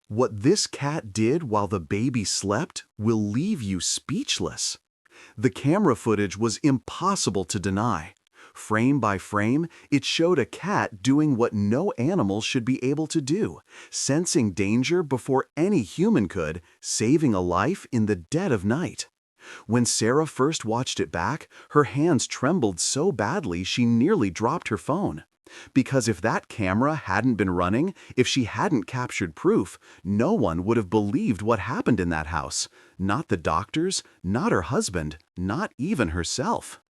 What this cat did while the baby slept will leave you speechless. The camera footage was impossible to deny. Frame by frame, it showed a cat doing what no animal should be able to do, sensing danger before any human could, saving a life in the dead of night. When Sarah first watched it back, her hands trembled so badly she nearly dropped her phone. Because if that camera hadn't been running, if she hadn't captured proof, no one would have believed what happened in that house. Not the doctors, not her husband, not even herself.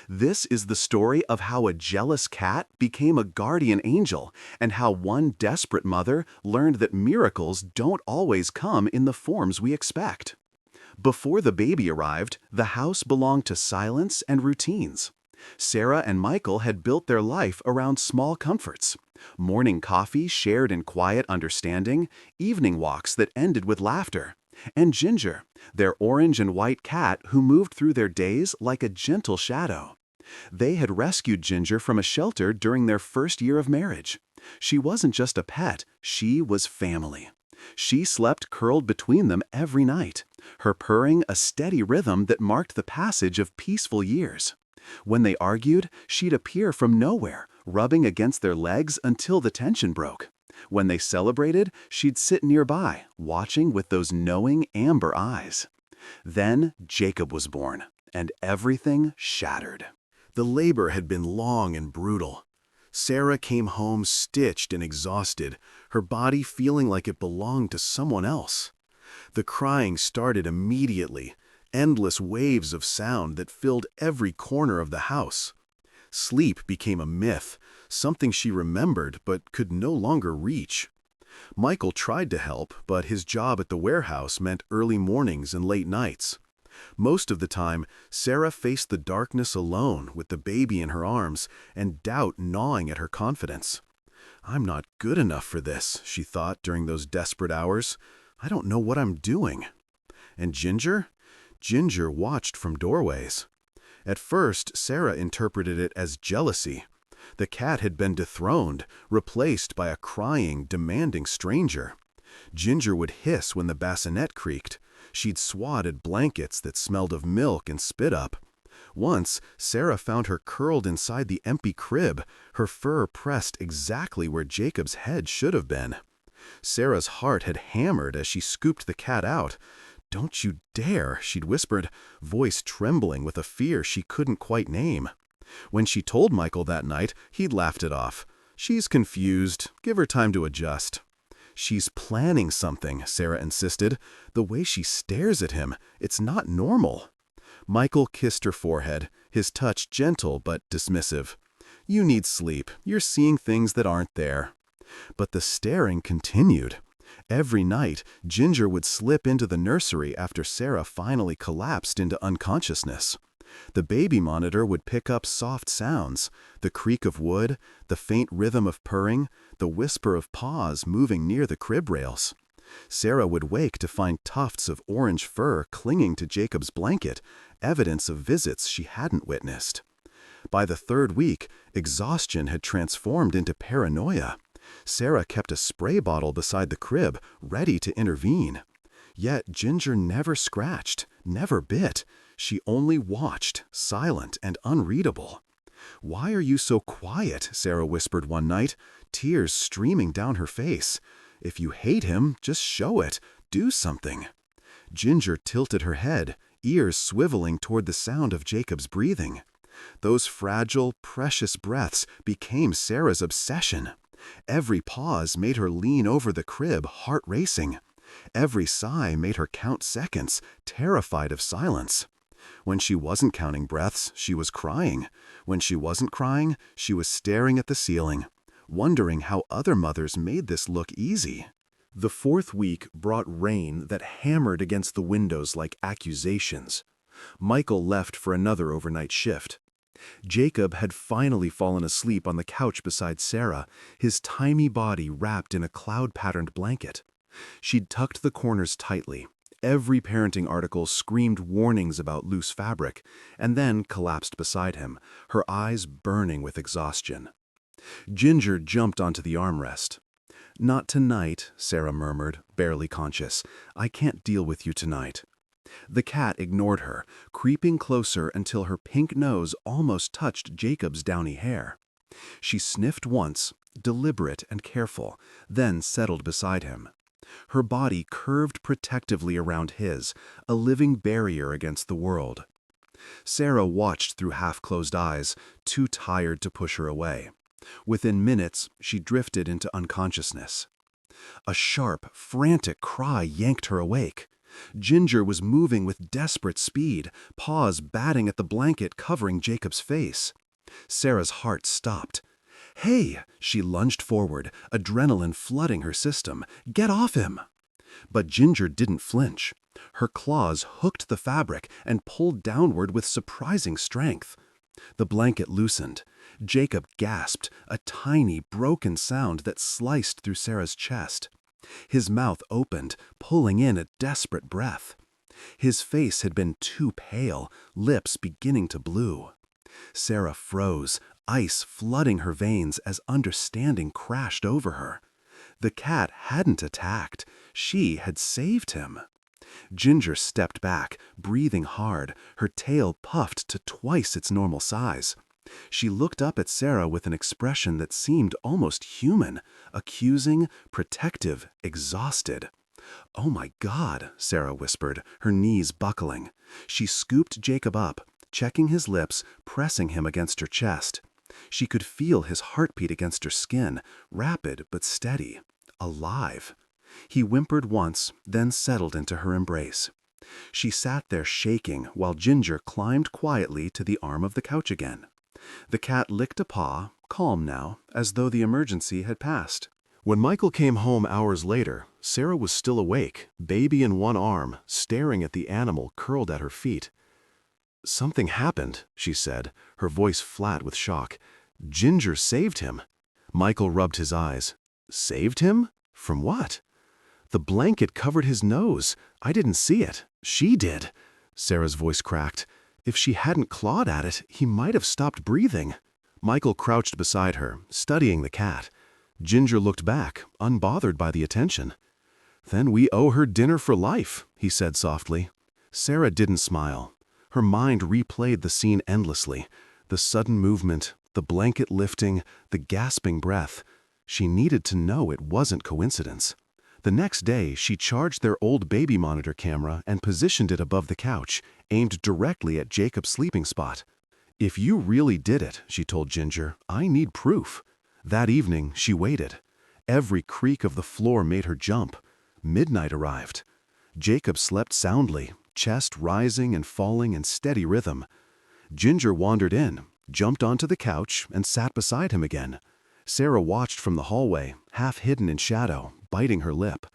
This is the story of how a jealous cat became a guardian angel and how one desperate mother learned that miracles don't always come in the forms we expect. Before the baby arrived, the house belonged to silence and routines. Sarah and Michael had built their life around small comforts. Morning coffee shared in quiet understanding, evening walks that ended with laughter. And Ginger, their orange and white cat who moved through their days like a gentle shadow. They had rescued Ginger from a shelter during their first year of marriage. She wasn't just a pet, she was family. She slept curled between them every night, her purring a steady rhythm that marked the passage of peaceful years. When they argued, she'd appear from nowhere, rubbing against their legs until the tension broke. When they celebrated, she'd sit nearby, watching with those knowing amber eyes. Then Jacob was born, and everything shattered. The labor had been long and brutal. Sarah came home stitched and exhausted, her body feeling like it belonged to someone else. The crying started immediately, endless waves of sound that filled every corner of the house. Sleep became a myth, something she remembered but could no longer reach. Michael tried to help, but his job at the warehouse meant early mornings and late nights. Most of the time, Sarah faced the darkness alone with the baby in her arms and doubt gnawing at her confidence. "I'm not good enough for this," she thought during those desperate hours. "I don't know what I'm doing." And Ginger? Ginger watched from doorways. At first, Sarah interpreted it as jealousy. The cat had been dethroned, replaced by a crying, demanding stranger. Ginger would hiss when the bassinet creaked. She'd swat at blankets that smelled of milk and spit up. Once, Sarah found her curled inside the empty crib, her fur pressed exactly where Jacob's head should have been. Sarah's heart had hammered as she scooped the cat out. "Don't you dare," she'd whispered, voice trembling with a fear she couldn't quite name. When she told Michael that night, he'd laughed it off. "She's confused. Give her time to adjust." "She's planning something," Sarah insisted. "The way she stares at him, it's not normal." Michael kissed her forehead, his touch gentle but dismissive. "You need sleep. You're seeing things that aren't there." But the staring continued. Every night, Ginger would slip into the nursery after Sarah finally collapsed into unconsciousness. The baby monitor would pick up soft sounds, the creak of wood, the faint rhythm of purring, the whisper of paws moving near the crib rails. Sarah would wake to find tufts of orange fur clinging to Jacob's blanket, evidence of visits she hadn't witnessed. By the third week, exhaustion had transformed into paranoia. Sarah kept a spray bottle beside the crib, ready to intervene. Yet Ginger never scratched, never bit. She only watched, silent and unreadable. "Why are you so quiet?" Sarah whispered one night, tears streaming down her face. "If you hate him, just show it. Do something." Ginger tilted her head, ears swiveling toward the sound of Jacob's breathing. Those fragile, precious breaths became Sarah's obsession. Every pause made her lean over the crib, heart racing. Every sigh made her count seconds, terrified of silence. When she wasn't counting breaths, she was crying. When she wasn't crying, she was staring at the ceiling, wondering how other mothers made this look easy. The fourth week brought rain that hammered against the windows like accusations. Michael left for another overnight shift. Jacob had finally fallen asleep on the couch beside Sarah, his tiny body wrapped in a cloud-patterned blanket. She'd tucked the corners tightly. Every parenting article screamed warnings about loose fabric, and then collapsed beside him, her eyes burning with exhaustion. Ginger jumped onto the armrest. "Not tonight," Sarah murmured, barely conscious. "I can't deal with you tonight." The cat ignored her, creeping closer until her pink nose almost touched Jacob's downy hair. She sniffed once, deliberate and careful, then settled beside him. Her body curved protectively around his, a living barrier against the world. Sarah watched through half-closed eyes, too tired to push her away. Within minutes, she drifted into unconsciousness. A sharp, frantic cry yanked her awake. Ginger was moving with desperate speed, paws batting at the blanket covering Jacob's face. Sarah's heart stopped. "Hey!" She lunged forward, adrenaline flooding her system. "Get off him!" But Ginger didn't flinch. Her claws hooked the fabric and pulled downward with surprising strength. The blanket loosened. Jacob gasped, a tiny, broken sound that sliced through Sarah's chest. His mouth opened, pulling in a desperate breath. His face had been too pale, lips beginning to blue. Sarah froze, ice flooding her veins as understanding crashed over her. The cat hadn't attacked. She had saved him. Ginger stepped back, breathing hard, her tail puffed to twice its normal size. She looked up at Sarah with an expression that seemed almost human, accusing, protective, exhausted. "Oh my God," Sarah whispered, her knees buckling. She scooped Jacob up, checking his lips, pressing him against her chest. She could feel his heartbeat against her skin, rapid but steady, alive. He whimpered once, then settled into her embrace. She sat there shaking while Ginger climbed quietly to the arm of the couch again. The cat licked a paw, calm now, as though the emergency had passed. When Michael came home hours later, Sarah was still awake, baby in one arm, staring at the animal curled at her feet. "Something happened," she said, her voice flat with shock. "Ginger saved him." Michael rubbed his eyes. "Saved him? From what?" "The blanket covered his nose. I didn't see it. She did." Sarah's voice cracked. "If she hadn't clawed at it, he might have stopped breathing." Michael crouched beside her, studying the cat. Ginger looked back, unbothered by the attention. "Then we owe her dinner for life," he said softly. Sarah didn't smile. Her mind replayed the scene endlessly. The sudden movement, the blanket lifting, the gasping breath. She needed to know it wasn't coincidence. The next day, she charged their old baby monitor camera and positioned it above the couch, aimed directly at Jacob's sleeping spot. "If you really did it," she told Ginger, "I need proof." That evening, she waited. Every creak of the floor made her jump. Midnight arrived. Jacob slept soundly, chest rising and falling in steady rhythm. Ginger wandered in, jumped onto the couch, and sat beside him again. Sarah watched from the hallway, half hidden in shadow, biting her lip.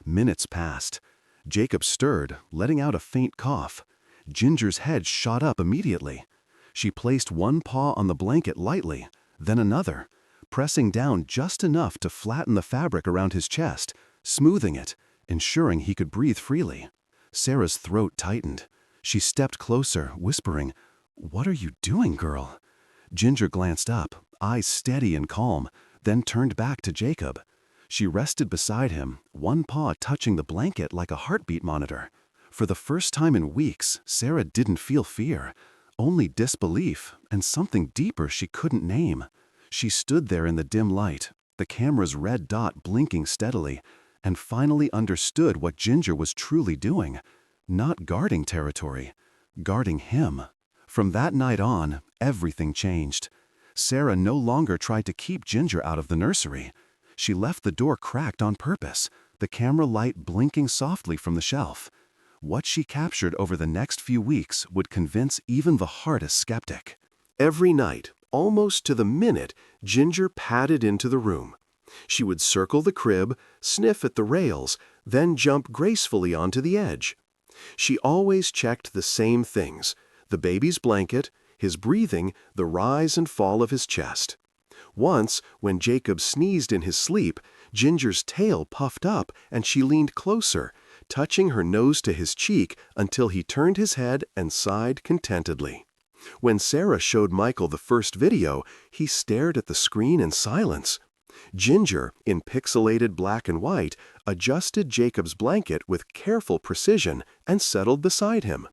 Minutes passed. Jacob stirred, letting out a faint cough. Ginger's head shot up immediately. She placed one paw on the blanket lightly, then another, pressing down just enough to flatten the fabric around his chest, smoothing it, ensuring he could breathe freely. Sarah's throat tightened. She stepped closer, whispering, "What are you doing, girl?" Ginger glanced up, eyes steady and calm, then turned back to Jacob. She rested beside him, one paw touching the blanket like a heartbeat monitor. For the first time in weeks, Sarah didn't feel fear, only disbelief and something deeper she couldn't name. She stood there in the dim light, the camera's red dot blinking steadily, and finally understood what Ginger was truly doing. Not guarding territory, guarding him. From that night on, everything changed. Sarah no longer tried to keep Ginger out of the nursery. She left the door cracked on purpose, the camera light blinking softly from the shelf. What she captured over the next few weeks would convince even the hardest skeptic. Every night, almost to the minute, Ginger padded into the room. She would circle the crib, sniff at the rails, then jump gracefully onto the edge. She always checked the same things: the baby's blanket, his breathing, the rise and fall of his chest. Once, when Jacob sneezed in his sleep, Ginger's tail puffed up and she leaned closer, touching her nose to his cheek until he turned his head and sighed contentedly. When Sarah showed Michael the first video, he stared at the screen in silence. Ginger, in pixelated black and white, adjusted Jacob's blanket with careful precision and settled beside him.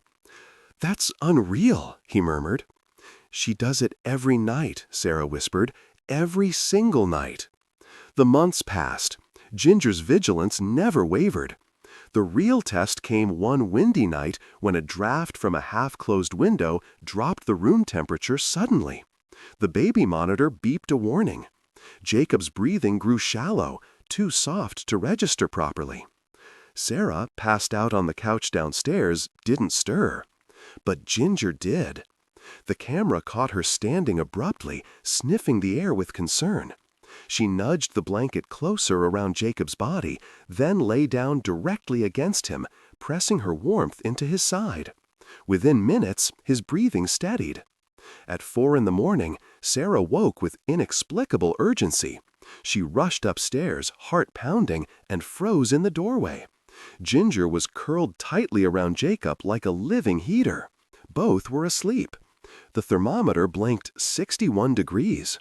"That's unreal," he murmured. "She does it every night," Sarah whispered. "Every single night." The months passed. Ginger's vigilance never wavered. The real test came one windy night when a draft from a half-closed window dropped the room temperature suddenly. The baby monitor beeped a warning. Jacob's breathing grew shallow, too soft to register properly. Sarah, passed out on the couch downstairs, didn't stir. But Ginger did. The camera caught her standing abruptly, sniffing the air with concern. She nudged the blanket closer around Jacob's body, then lay down directly against him, pressing her warmth into his side. Within minutes, his breathing steadied. At 4 a.m, Sarah woke with inexplicable urgency. She rushed upstairs, heart pounding, and froze in the doorway. Ginger was curled tightly around Jacob like a living heater. Both were asleep. The thermometer blinked 61 degrees.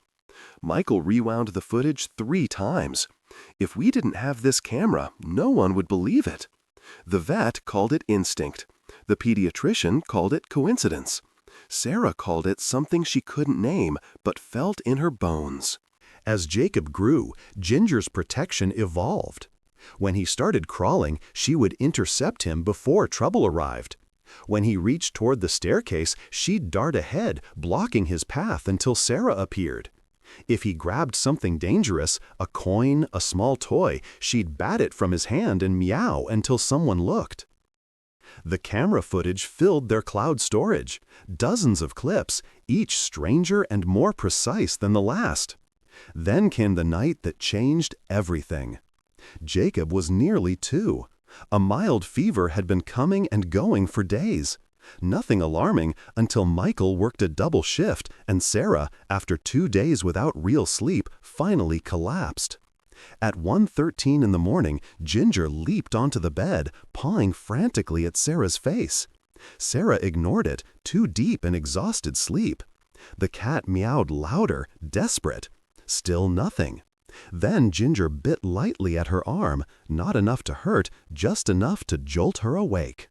Michael rewound the footage 3 times. If we didn't have this camera, no one would believe it. The vet called it instinct. The pediatrician called it coincidence. Sarah called it something she couldn't name, but felt in her bones. As Jacob grew, Ginger's protection evolved. When he started crawling, she would intercept him before trouble arrived. When he reached toward the staircase, she'd dart ahead, blocking his path until Sarah appeared. If he grabbed something dangerous, a coin, a small toy, she'd bat it from his hand and meow until someone looked. The camera footage filled their cloud storage, dozens of clips, each stranger and more precise than the last. Then came the night that changed everything. Jacob was nearly 2. A mild fever had been coming and going for days. Nothing alarming until Michael worked a double shift and Sarah, after 2 days without real sleep, finally collapsed. At 1:13 in the morning, Ginger leaped onto the bed, pawing frantically at Sarah's face. Sarah ignored it, too deep in exhausted sleep. The cat meowed louder, desperate. Still nothing. Then Ginger bit lightly at her arm, not enough to hurt, just enough to jolt her awake.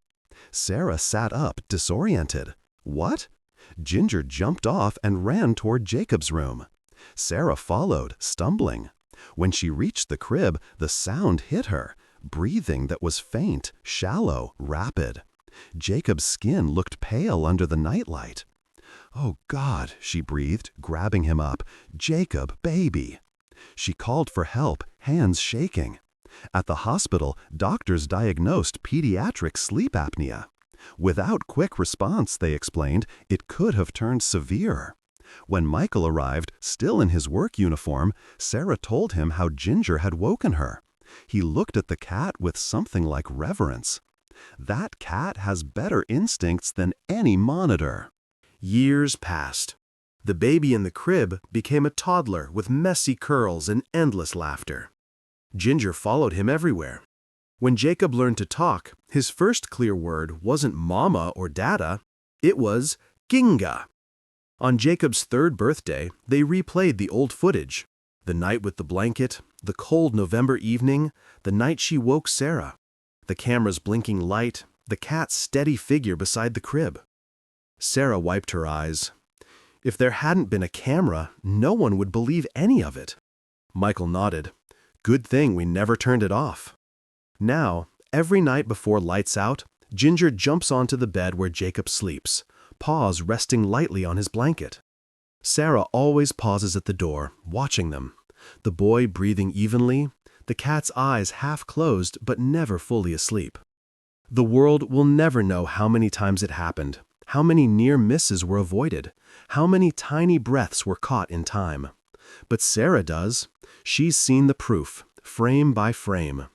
Sarah sat up, disoriented. What? Ginger jumped off and ran toward Jacob's room. Sarah followed, stumbling. When she reached the crib, the sound hit her, breathing that was faint, shallow, rapid. Jacob's skin looked pale under the nightlight. "Oh, God," she breathed, grabbing him up. "Jacob, baby." She called for help, hands shaking. At the hospital, doctors diagnosed pediatric sleep apnea. Without quick response, they explained, it could have turned severe. When Michael arrived, still in his work uniform, Sarah told him how Ginger had woken her. He looked at the cat with something like reverence. "That cat has better instincts than any monitor." Years passed. The baby in the crib became a toddler with messy curls and endless laughter. Ginger followed him everywhere. When Jacob learned to talk, his first clear word wasn't mama or dada, it was ginga. On Jacob's 3rd birthday, they replayed the old footage. The night with the blanket, the cold November evening, the night she woke Sarah. The camera's blinking light, the cat's steady figure beside the crib. Sarah wiped her eyes. If there hadn't been a camera, no one would believe any of it. Michael nodded. Good thing we never turned it off. Now, every night before lights out, Ginger jumps onto the bed where Jacob sleeps, paws resting lightly on his blanket. Sarah always pauses at the door, watching them, the boy breathing evenly, the cat's eyes half closed but never fully asleep. The world will never know how many times it happened, how many near misses were avoided, how many tiny breaths were caught in time. But Sarah does. She's seen the proof, frame by frame.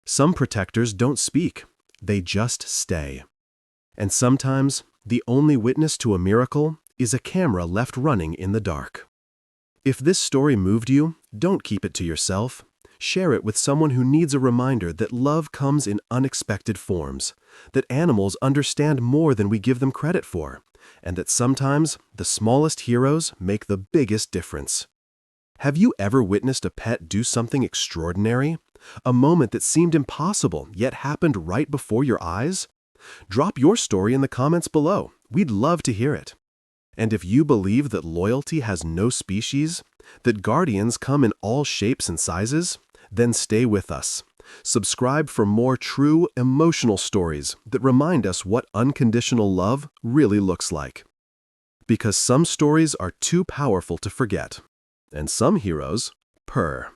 Some protectors don't speak, they just stay. And sometimes, the only witness to a miracle is a camera left running in the dark. If this story moved you, don't keep it to yourself. Share it with someone who needs a reminder that love comes in unexpected forms, that animals understand more than we give them credit for, and that sometimes the smallest heroes make the biggest difference. Have you ever witnessed a pet do something extraordinary? A moment that seemed impossible, yet happened right before your eyes? Drop your story in the comments below. We'd love to hear it. And if you believe that loyalty has no species, that guardians come in all shapes and sizes, then stay with us. Subscribe for more true, emotional stories that remind us what unconditional love really looks like. Because some stories are too powerful to forget, and some heroes purr.